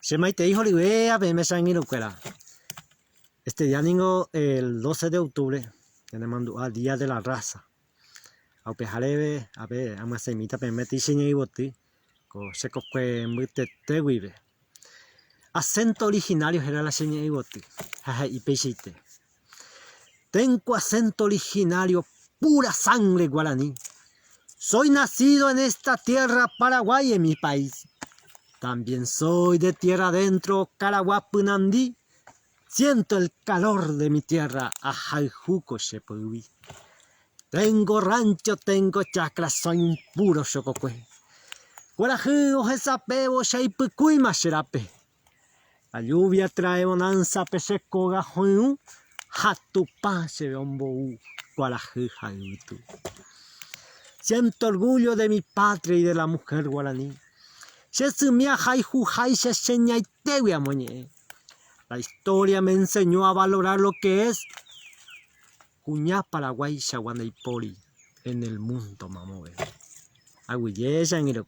Shemaite hijo liwea me sangiro cuera. Este día ningo el 12 de octubre, tenemos al Día de la Raza. A pejarebe, a ver, ama semita permite y boti, con seco que mute teguibe. Acento originario era la seña y boti, jaja y pechite. Tengo acento originario, pura sangre guaraní. Soy nacido en esta tierra Paraguay, en mi país. También soy de tierra adentro, Caraguapunandí. Siento el calor de mi tierra, Ajayjuco, Shepuí. Tengo rancho, tengo chacra, soy un puro chococue. Guarajú, ojezapebo, shaipucuy, masherape. La lluvia trae bonanza, peseco, gajoyú. Hatupá, shebeombou, guarajú, jayutu. Siento orgullo de mi patria y de la mujer guaraní. La historia me enseñó a valorar lo que es Cuñá Paraguay Shaguanaipori en el mundo, mamá. Agüille, ya en